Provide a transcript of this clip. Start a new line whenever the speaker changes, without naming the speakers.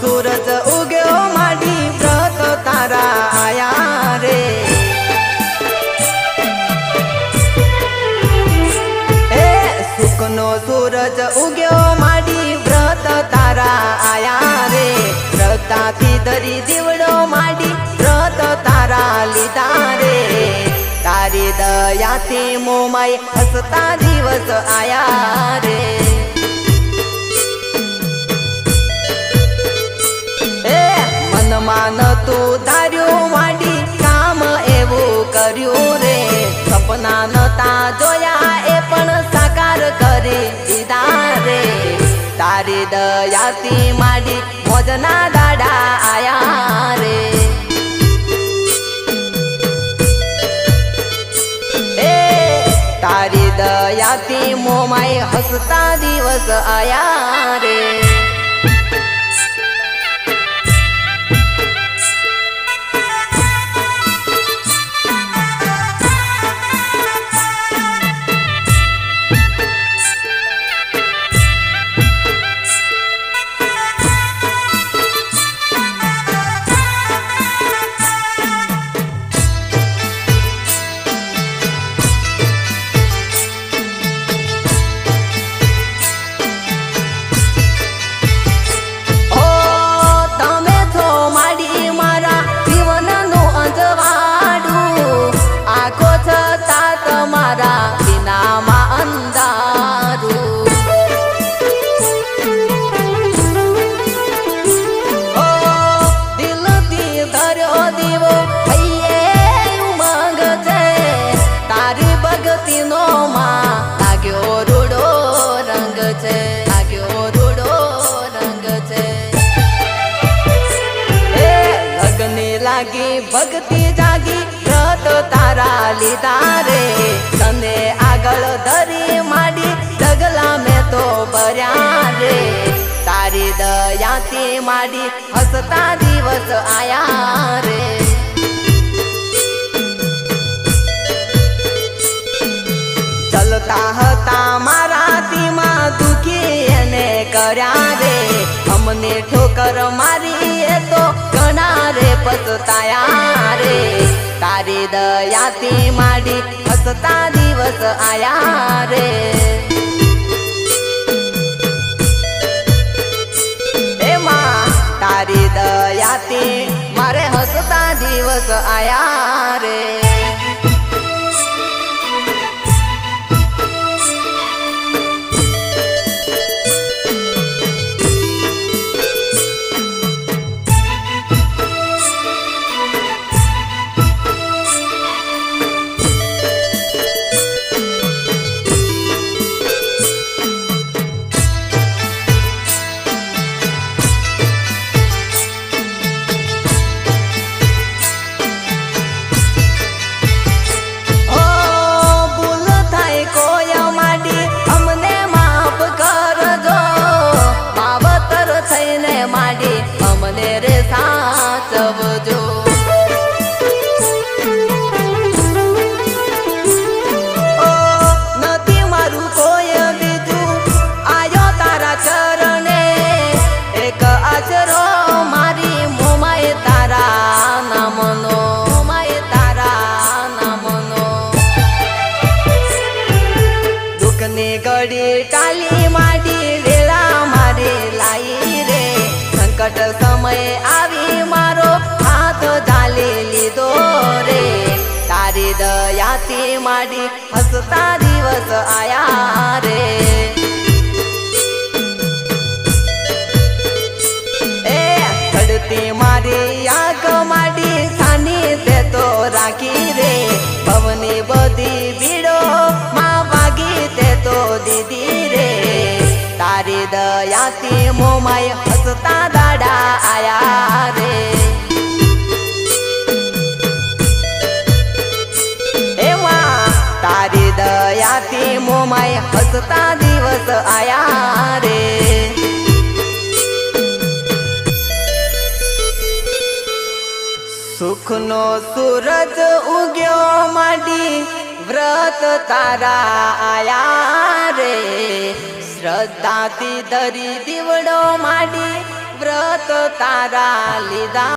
सूरज उग्यो माडी व्रत तारा आया रे। सुखनो सूरज उग्यो माडी व्रत तारा आया रे। व्रताथी धरी दीवड़ो माडी व्रत तारा लीधा रे। तारी दयाथी मोमाई हसता दिवस आया रे। મનમાં નતું ધાર્યું માડી કામ એવું કર્યું રે। સપના નતા જોયા એ પણ સાકાર કરી દીધા રે। તારી દયાથી માડી મોજના દાડા આયા રે। તારી દયાથી મોમાઈ હસતા દિવસ આયા રે। भक्ति जागी व्रत तारा लीधा रे। तने आगळ धरी माडी डगला में तो भर्या रे। तारी दयाथी माडी हसता दिवस आया रे। चलता हता माराती मा दुखी एने कर्या रे। हमने ठोकर मारी ए तो घणा रे पछताया रे। तारी दयाथी माडी हसता दिवस आया रे। ए मां तारी दयाथी मारे हसता दिवस आया रे। गड़ी टाली माडी वेला मारे लाई रे। संकट समय आवी मारो हाथ जाले लीधो रे। तारी दयाथी माडी हसता दिवस आया रे। चढ़ती मारी आग माडी सानी ते तो राखी रे। भवनी बधी बीड़ो माँ वागी ते तो दीदी रे। तारी दयाथी मोमाई हसता दाड़ा आया रे। ए मां तारी दयाथी मोमाई हसता दिवस आया रे। सुखनो सूरज उग्यो माडी व्रत तारा आया रे। श्रद्धाथी धरी दीवड़ो माडी વ્રત તારા લીધા